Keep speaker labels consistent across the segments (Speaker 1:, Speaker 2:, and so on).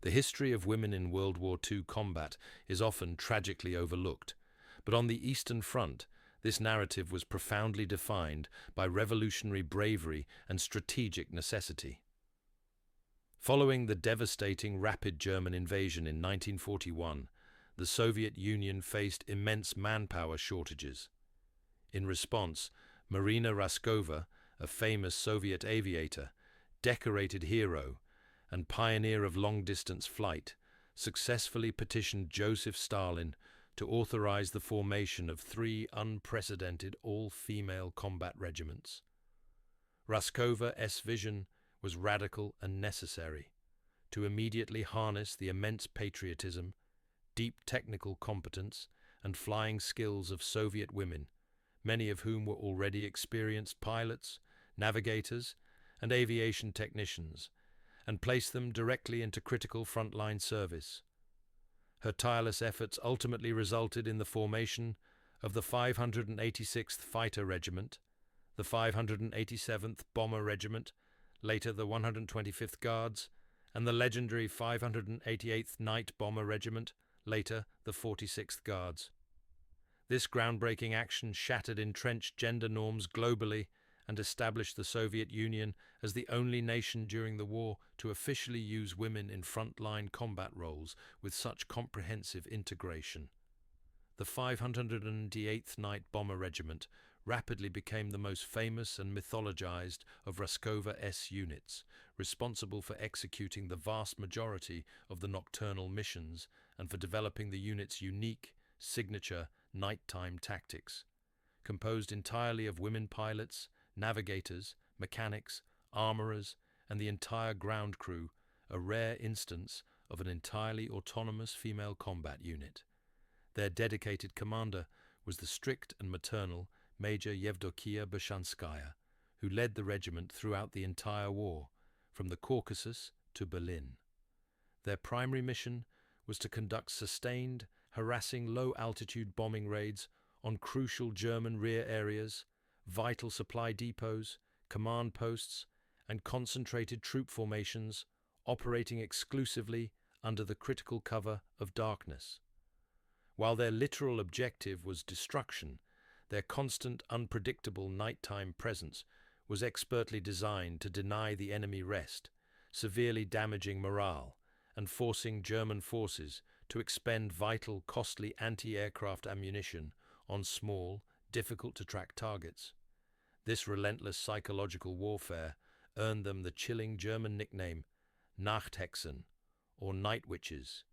Speaker 1: The history of women in World War II combat is often tragically overlooked, but on the Eastern Front, this narrative was profoundly defined by revolutionary bravery and strategic necessity. Following the devastating rapid German invasion in 1941, the Soviet Union faced immense manpower shortages. In response, Marina Raskova, a famous Soviet aviator, decorated hero, and pioneer of long-distance flight, successfully petitioned Joseph Stalin to authorize the formation of 3 unprecedented all-female combat regiments. Raskova's vision was radical and necessary to immediately harness the immense patriotism, deep technical competence, and flying skills of Soviet women, many of whom were already experienced pilots, navigators, and aviation technicians, and place them directly into critical frontline service. Her tireless efforts ultimately resulted in the formation of the 586th Fighter Regiment, the 587th Bomber Regiment, later the 125th Guards, and the legendary 588th Night Bomber Regiment, later the 46th Guards. This groundbreaking action shattered entrenched gender norms globally and established the Soviet Union as the only nation during the war to officially use women in frontline combat roles with such comprehensive integration. The 588th Night Bomber Regiment rapidly became the most famous and mythologized of Raskova's units, responsible for executing the vast majority of the nocturnal missions and for developing the unit's unique, signature nighttime tactics. Composed entirely of women pilots, navigators, mechanics, armorers, and the entire ground crew, a rare instance of an entirely autonomous female combat unit. Their dedicated commander was the strict and maternal Major Yevdokia Bashanskaya, who led the regiment throughout the entire war, from the Caucasus to Berlin. Their primary mission was to conduct sustained, harassing low-altitude bombing raids on crucial German rear areas, vital supply depots, command posts, and concentrated troop formations operating exclusively under the critical cover of darkness. While their literal objective was destruction, their constant, unpredictable nighttime presence was expertly designed to deny the enemy rest, severely damaging morale and forcing German forces to expend vital, costly anti-aircraft ammunition on small, difficult-to-track targets. This relentless psychological warfare earned them the chilling German nickname Nachthexen, or Night Witches.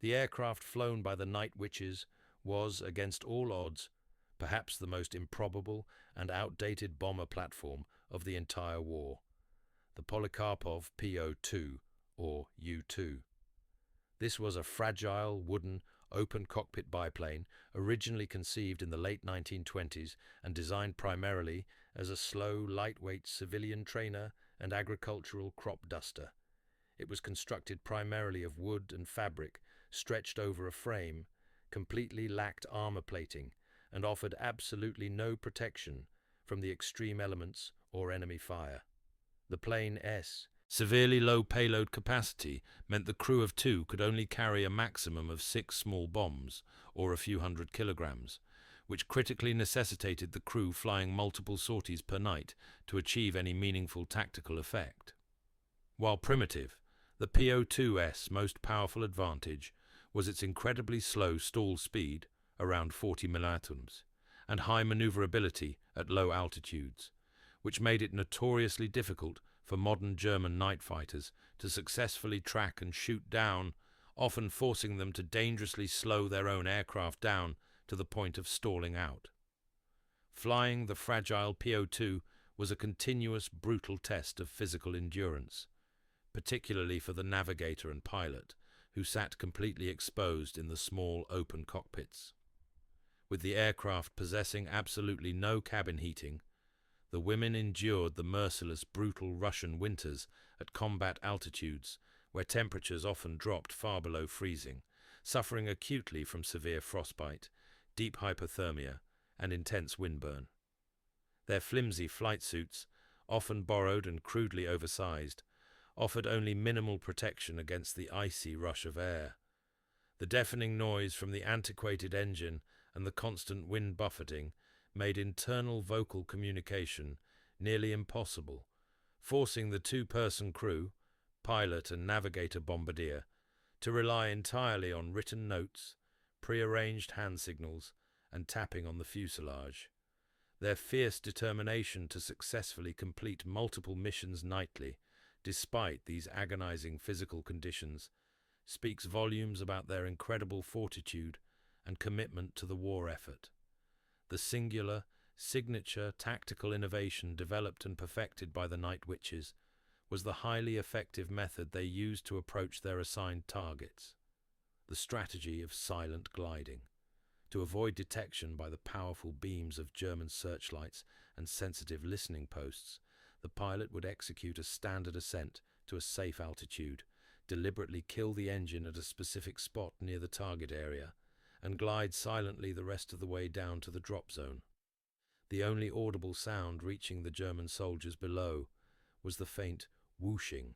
Speaker 1: The aircraft flown by the Night Witches was, against all odds, perhaps the most improbable and outdated bomber platform of the entire war, the Polikarpov PO-2, or U-2. This was a fragile, wooden, open-cockpit biplane originally conceived in the late 1920s and designed primarily as a slow, lightweight civilian trainer and agricultural crop duster. It was constructed primarily of wood and fabric stretched over a frame, completely lacked armor plating, and offered absolutely no protection from the extreme elements or enemy fire. The plane's severely low payload capacity meant the crew of 2 could only carry a maximum of 6 small bombs, or a few hundred kilograms, which critically necessitated the crew flying multiple sorties per night to achieve any meaningful tactical effect. While primitive, the PO-2's most powerful advantage was its incredibly slow stall speed, around 40 milliatoms, and high maneuverability at low altitudes, which made it notoriously difficult for modern German night fighters to successfully track and shoot down, often forcing them to dangerously slow their own aircraft down to the point of stalling out. Flying the fragile PO-2 was a continuous, brutal test of physical endurance, particularly for the navigator and pilot, who sat completely exposed in the small, open cockpits. With the aircraft possessing absolutely no cabin heating, the women endured the merciless, brutal Russian winters at combat altitudes, where temperatures often dropped far below freezing, suffering acutely from severe frostbite, deep hypothermia, and intense windburn. Their flimsy flight suits, often borrowed and crudely oversized, offered only minimal protection against the icy rush of air. The deafening noise from the antiquated engine and the constant wind buffeting made internal vocal communication nearly impossible, forcing the two-person crew, pilot and navigator bombardier, to rely entirely on written notes, pre-arranged hand signals, and tapping on the fuselage. Their fierce determination to successfully complete multiple missions nightly, despite these agonizing physical conditions, speaks volumes about their incredible fortitude and commitment to the war effort. The singular, signature tactical innovation developed and perfected by the Night Witches was the highly effective method they used to approach their assigned targets, the strategy of silent gliding. To avoid detection by the powerful beams of German searchlights and sensitive listening posts, the pilot would execute a standard ascent to a safe altitude, deliberately kill the engine at a specific spot near the target area, and glide silently the rest of the way down to the drop zone. The only audible sound reaching the German soldiers below was the faint whooshing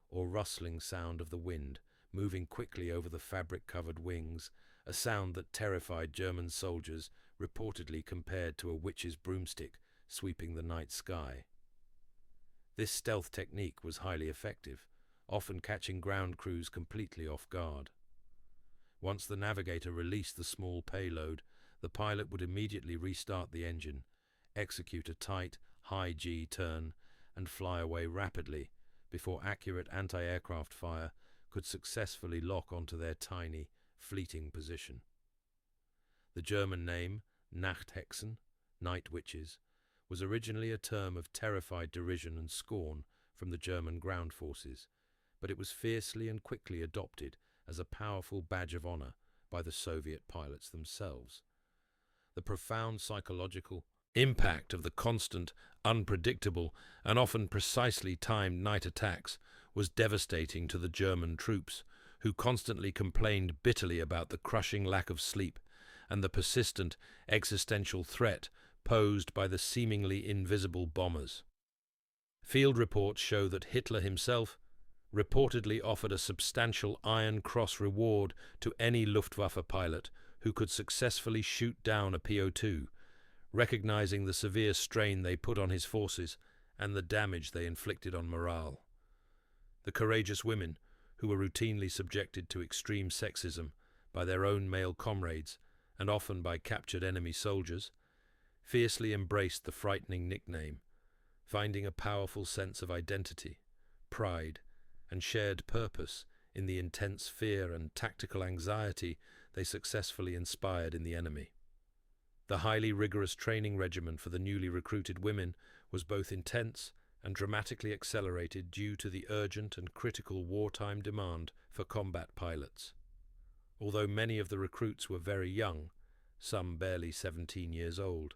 Speaker 1: or rustling sound of the wind moving quickly over the fabric-covered wings, a sound that terrified German soldiers, reportedly compared to a witch's broomstick sweeping the night sky. This stealth technique was highly effective, often catching ground crews completely off guard. Once the navigator released the small payload, the pilot would immediately restart the engine, execute a tight, high G turn, and fly away rapidly before accurate anti-aircraft fire could successfully lock onto their tiny, fleeting position. The German name, Nachthexen, night witches, was originally a term of terrified derision and scorn from the German ground forces, but it was fiercely and quickly adopted as a powerful badge of honor by the Soviet pilots themselves. The profound psychological impact of the constant, unpredictable, and often precisely timed night attacks was devastating to the German troops, who constantly complained bitterly about the crushing lack of sleep and the persistent existential threat posed by the seemingly invisible bombers. Field reports show that Hitler himself reportedly offered a substantial Iron Cross reward to any Luftwaffe pilot who could successfully shoot down a PO-2, recognizing the severe strain they put on his forces and the damage they inflicted on morale. The courageous women, who were routinely subjected to extreme sexism by their own male comrades and often by captured enemy soldiers, fiercely embraced the frightening nickname, finding a powerful sense of identity, pride, and shared purpose in the intense fear and tactical anxiety they successfully inspired in the enemy. The highly rigorous training regimen for the newly recruited women was both intense and dramatically accelerated due to the urgent and critical wartime demand for combat pilots. Although many of the recruits were very young, some barely 17 years old,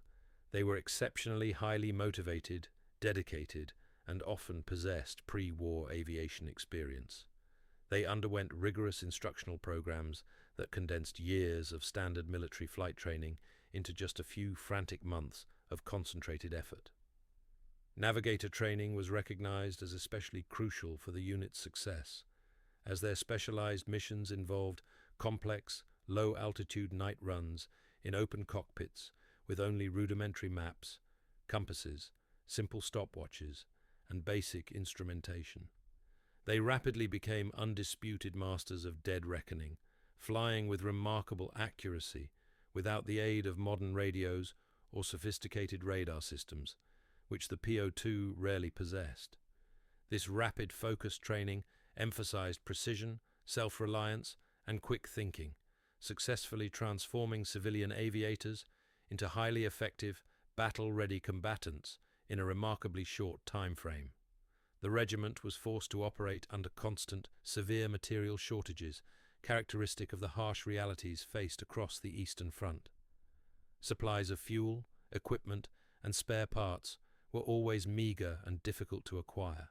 Speaker 1: they were exceptionally highly motivated, dedicated, and often possessed pre-war aviation experience. They underwent rigorous instructional programs that condensed years of standard military flight training into just a few frantic months of concentrated effort. Navigator training was recognized as especially crucial for the unit's success, as their specialized missions involved complex, low-altitude night runs in open cockpits with only rudimentary maps, compasses, simple stopwatches, and basic instrumentation. They rapidly became undisputed masters of dead reckoning, flying with remarkable accuracy without the aid of modern radios or sophisticated radar systems, which the PO-2 rarely possessed. This rapid focus training emphasized precision, self-reliance, and quick thinking, successfully transforming civilian aviators into highly effective, battle-ready combatants in a remarkably short time frame. The regiment was forced to operate under constant, severe material shortages, characteristic of the harsh realities faced across the Eastern Front. Supplies of fuel, equipment, and spare parts were always meager and difficult to acquire.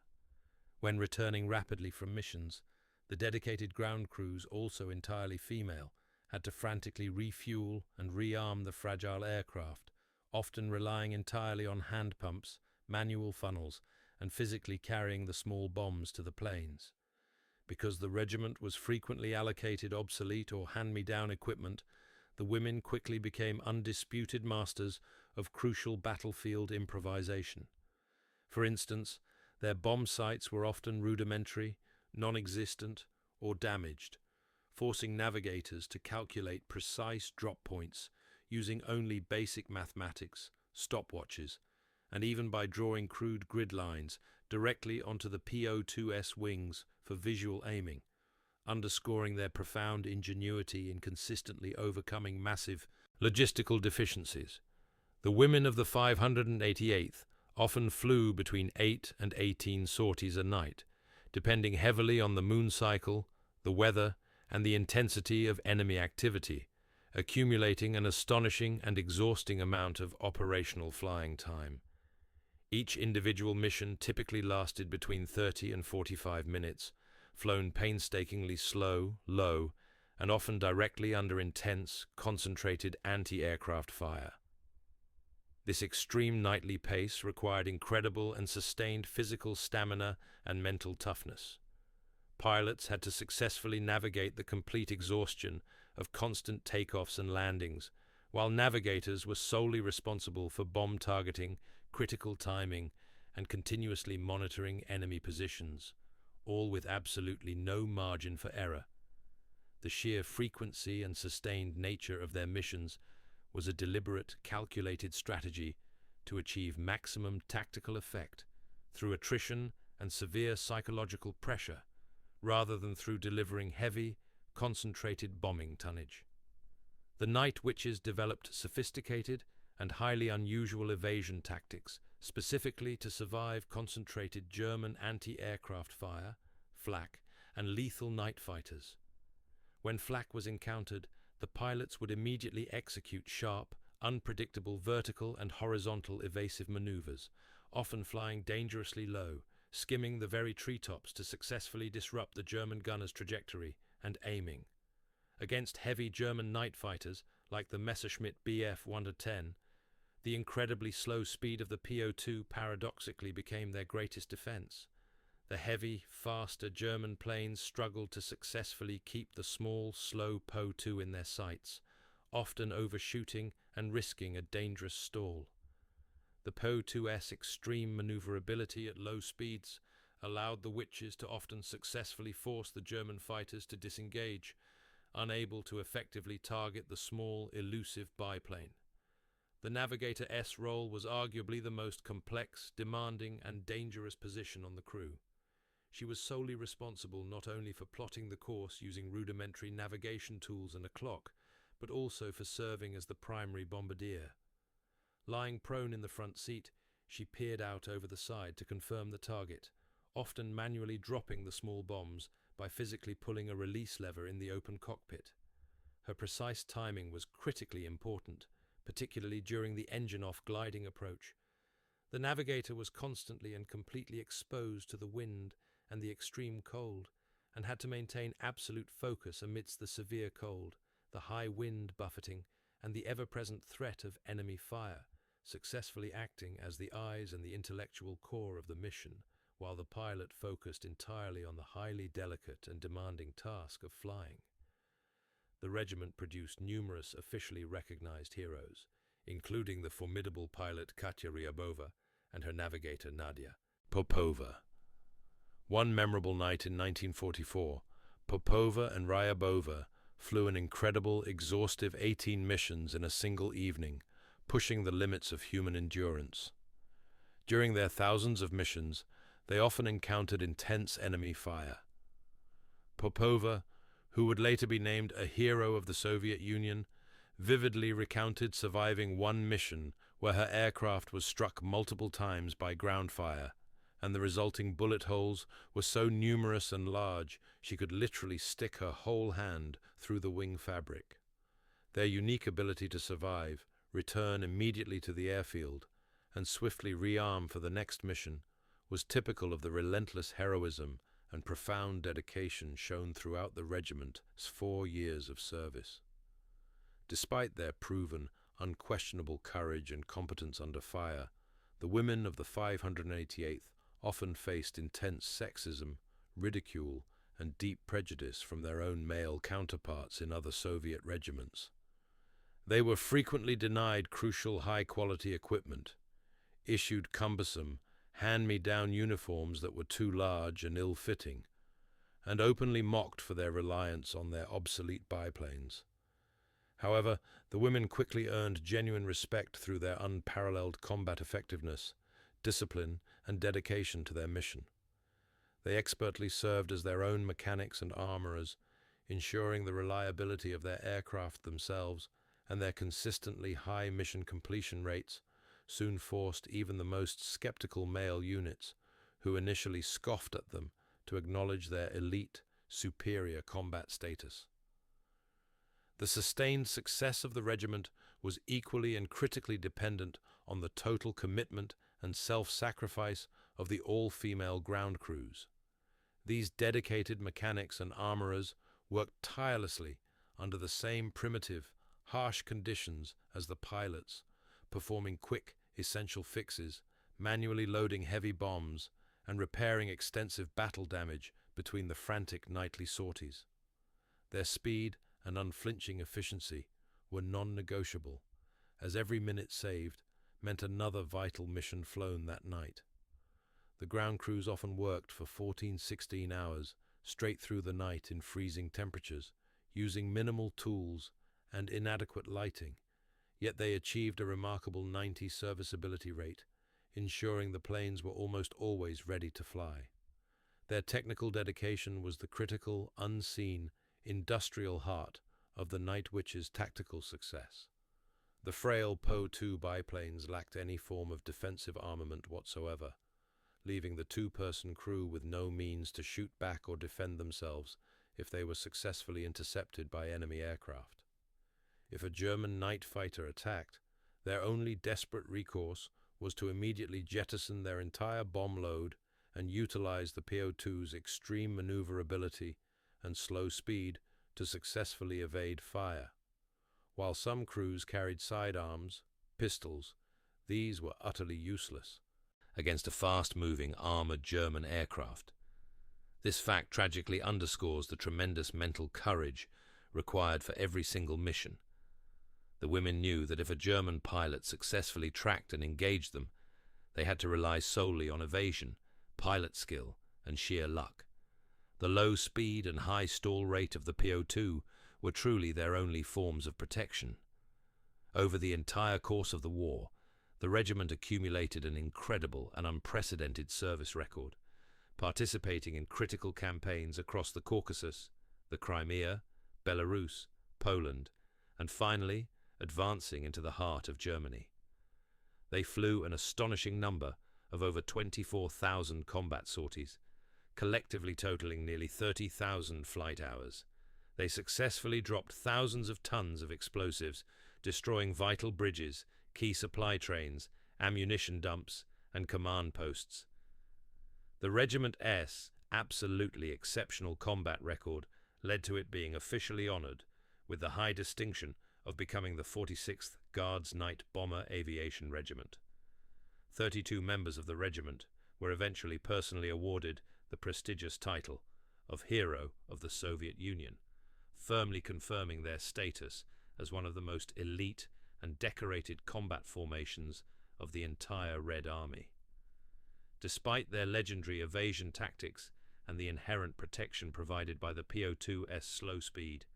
Speaker 1: When returning rapidly from missions, the dedicated ground crews, also entirely female, had to frantically refuel and rearm the fragile aircraft, often relying entirely on hand pumps, manual funnels, and physically carrying the small bombs to the planes. Because the regiment was frequently allocated obsolete or hand-me-down equipment, the women quickly became undisputed masters of crucial battlefield improvisation. For instance, their bomb sights were often rudimentary, non-existent, or damaged, forcing navigators to calculate precise drop points using only basic mathematics, stopwatches, and even by drawing crude grid lines directly onto the PO-2S wings for visual aiming, underscoring their profound ingenuity in consistently overcoming massive logistical deficiencies. The women of the 588th often flew between 8 and 18 sorties a night, depending heavily on the moon cycle, the weather, and the intensity of enemy activity, accumulating an astonishing and exhausting amount of operational flying time. Each individual mission typically lasted between 30 and 45 minutes, flown painstakingly slow, low, and often directly under intense, concentrated anti-aircraft fire. This extreme nightly pace required incredible and sustained physical stamina and mental toughness. Pilots had to successfully navigate the complete exhaustion of constant takeoffs and landings, while navigators were solely responsible for bomb targeting, critical timing, and continuously monitoring enemy positions, all with absolutely no margin for error. The sheer frequency and sustained nature of their missions was a deliberate, calculated strategy to achieve maximum tactical effect through attrition and severe psychological pressure, rather than through delivering heavy, concentrated bombing tonnage. The Night Witches developed sophisticated and highly unusual evasion tactics specifically to survive concentrated German anti-aircraft fire, flak, and lethal night fighters. When flak was encountered, the pilots would immediately execute sharp, unpredictable vertical and horizontal evasive maneuvers, often flying dangerously low, skimming the very treetops to successfully disrupt the German gunners' trajectory and aiming. Against heavy German night fighters, like the Messerschmitt Bf 1-10, the incredibly slow speed of the PO-2 paradoxically became their greatest defense. The heavy, faster German planes struggled to successfully keep the small, slow PO-2 in their sights, often overshooting and risking a dangerous stall. The PO-2's extreme maneuverability at low speeds allowed the Witches to often successfully force the German fighters to disengage, unable to effectively target the small, elusive biplane. The Navigator S role was arguably the most complex, demanding, and dangerous position on the crew. She was solely responsible not only for plotting the course using rudimentary navigation tools and a clock, but also for serving as the primary bombardier. Lying prone in the front seat, she peered out over the side to confirm the target, often manually dropping the small bombs by physically pulling a release lever in the open cockpit. Her precise timing was critically important, particularly during the engine-off gliding approach. The Navigator was constantly and completely exposed to the wind and the extreme cold, and had to maintain absolute focus amidst the severe cold, the high wind buffeting, and the ever-present threat of enemy fire, successfully acting as the eyes and the intellectual core of the mission, while the pilot focused entirely on the highly delicate and demanding task of flying. The regiment produced numerous officially recognized heroes, including the formidable pilot Katya Ryabova and her navigator Nadia Popova. One memorable night in 1944, Popova and Ryabova flew an incredible, exhaustive 18 missions in a single evening, pushing the limits of human endurance. During their thousands of missions, they often encountered intense enemy fire. Popova, who would later be named a hero of the Soviet Union, vividly recounted surviving one mission where her aircraft was struck multiple times by ground fire, and the resulting bullet holes were so numerous and large she could literally stick her whole hand through the wing fabric. Their unique ability to survive, return immediately to the airfield, and swiftly rearm for the next mission was typical of the relentless heroism and profound dedication shown throughout the regiment's 4 years of service. Despite their proven, unquestionable courage and competence under fire, the women of the 588th often faced intense sexism, ridicule, and deep prejudice from their own male counterparts in other Soviet regiments. They were frequently denied crucial high-quality equipment, issued cumbersome, hand-me-down uniforms that were too large and ill-fitting, and openly mocked for their reliance on their obsolete biplanes. However, the women quickly earned genuine respect through their unparalleled combat effectiveness, discipline, and dedication to their mission. They expertly served as their own mechanics and armorers, ensuring the reliability of their aircraft themselves, and their consistently high mission completion rates soon forced even the most skeptical male units, who initially scoffed at them, to acknowledge their elite, superior combat status. The sustained success of the regiment was equally and critically dependent on the total commitment and self-sacrifice of the all-female ground crews. These dedicated mechanics and armorers worked tirelessly under the same primitive, harsh conditions as the pilots, performing quick, essential fixes, manually loading heavy bombs, and repairing extensive battle damage between the frantic nightly sorties. Their speed and unflinching efficiency were non-negotiable, as every minute saved meant another vital mission flown that night. The ground crews often worked for 14-16 hours straight through the night in freezing temperatures, using minimal tools and inadequate lighting, yet they achieved a remarkable 90 serviceability rate, ensuring the planes were almost always ready to fly. Their technical dedication was the critical, unseen, industrial heart of the Night Witch's tactical success. The frail Po-2 biplanes lacked any form of defensive armament whatsoever, leaving the two-person crew with no means to shoot back or defend themselves if they were successfully intercepted by enemy aircraft. If a German night fighter attacked, their only desperate recourse was to immediately jettison their entire bomb load and utilize the Po-2's extreme maneuverability and slow speed to successfully evade fire. While some crews carried sidearms, pistols, these were utterly useless against a fast-moving armored German aircraft. This fact tragically underscores the tremendous mental courage required for every single mission. The women knew that if a German pilot successfully tracked and engaged them, they had to rely solely on evasion, pilot skill, and sheer luck. The low speed and high stall rate of the Po-2 were truly their only forms of protection. Over the entire course of the war, the regiment accumulated an incredible and unprecedented service record, participating in critical campaigns across the Caucasus, the Crimea, Belarus, Poland, and finally advancing into the heart of Germany. They flew an astonishing number of over 24,000 combat sorties, collectively totaling nearly 30,000 flight hours. They successfully dropped thousands of tons of explosives, destroying vital bridges, key supply trains, ammunition dumps, and command posts. The Regiment's absolutely exceptional combat record led to it being officially honored with the high distinction of becoming the 46th Guards Night Bomber Aviation Regiment. 32 members of the regiment were eventually personally awarded the prestigious title of Hero of the Soviet Union, firmly confirming their status as one of the most elite and decorated combat formations of the entire Red Army. Despite their legendary evasion tactics and the inherent protection provided by the Po-2's slow speed,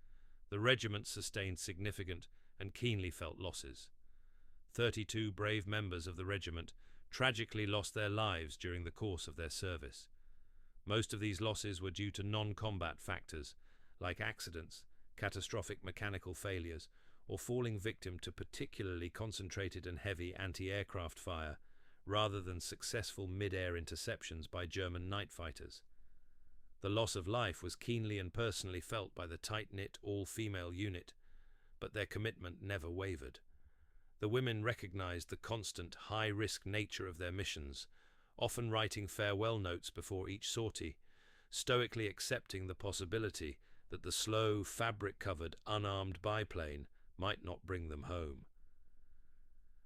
Speaker 1: the regiment sustained significant and keenly felt losses. 32 brave members of the regiment tragically lost their lives during the course of their service. Most of these losses were due to non-combat factors, like accidents, catastrophic mechanical failures, or falling victim to particularly concentrated and heavy anti-aircraft fire, rather than successful mid-air interceptions by German night fighters. The loss of life was keenly and personally felt by the tight-knit, all-female unit, but their commitment never wavered. The women recognized the constant, high-risk nature of their missions, often writing farewell notes before each sortie, stoically accepting the possibility that the slow, fabric-covered, unarmed biplane might not bring them home.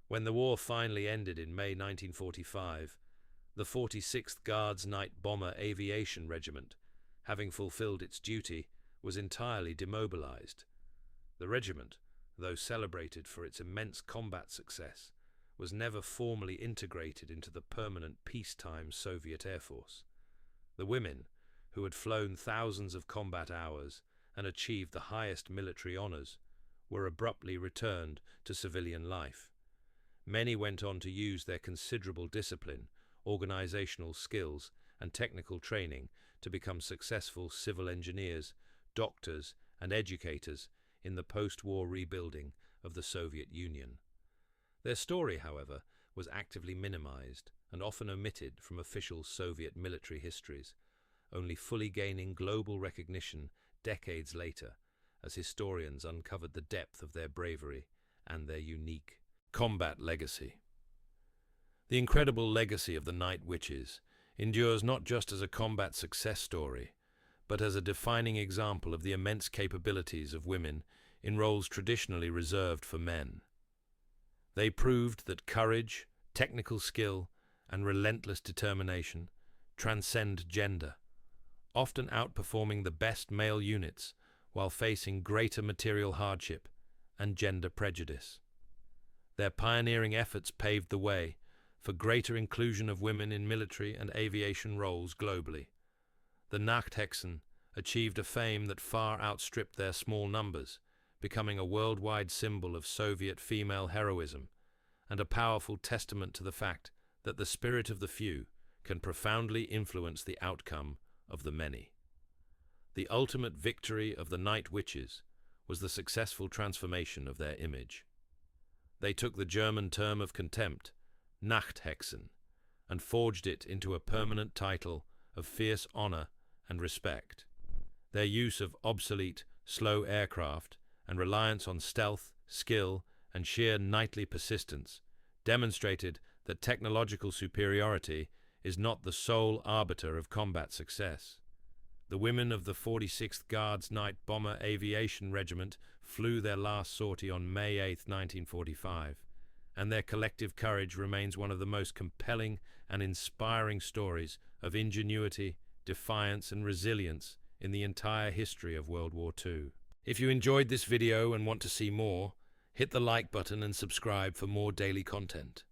Speaker 1: When the war finally ended in May 1945, The 46th Guards Night Bomber Aviation Regiment, having fulfilled its duty, was entirely demobilized. The regiment, though celebrated for its immense combat success, was never formally integrated into the permanent peacetime Soviet Air Force. The women, who had flown thousands of combat hours and achieved the highest military honors, were abruptly returned to civilian life. Many went on to use their considerable discipline, organizational skills, and technical training to become successful civil engineers, doctors, and educators in the post-war rebuilding of the Soviet Union. Their story, however, was actively minimized and often omitted from official Soviet military histories, only fully gaining global recognition decades later as historians uncovered the depth of their bravery and their unique combat legacy. The incredible legacy of the Night Witches endures not just as a combat success story, but as a defining example of the immense capabilities of women in roles traditionally reserved for men. They proved that courage, technical skill, and relentless determination transcend gender, often outperforming the best male units while facing greater material hardship and gender prejudice. Their pioneering efforts paved the way for greater inclusion of women in military and aviation roles globally. The Nachthexen achieved a fame that far outstripped their small numbers, becoming a worldwide symbol of Soviet female heroism and a powerful testament to the fact that the spirit of the few can profoundly influence the outcome of the many. The ultimate victory of the Night Witches was the successful transformation of their image. They took the German term of contempt, Nachthexen, and forged it into a permanent title of fierce honor and respect. Their use of obsolete, slow aircraft and reliance on stealth, skill, and sheer knightly persistence demonstrated that technological superiority is not the sole arbiter of combat success. The women of the 46th Guards Night Bomber Aviation Regiment flew their last sortie on May 8, 1945, and their collective courage remains one of the most compelling and inspiring stories of ingenuity, defiance, and resilience in the entire history of World War II. If you enjoyed this video and want to see more, hit the like button and subscribe for more daily content.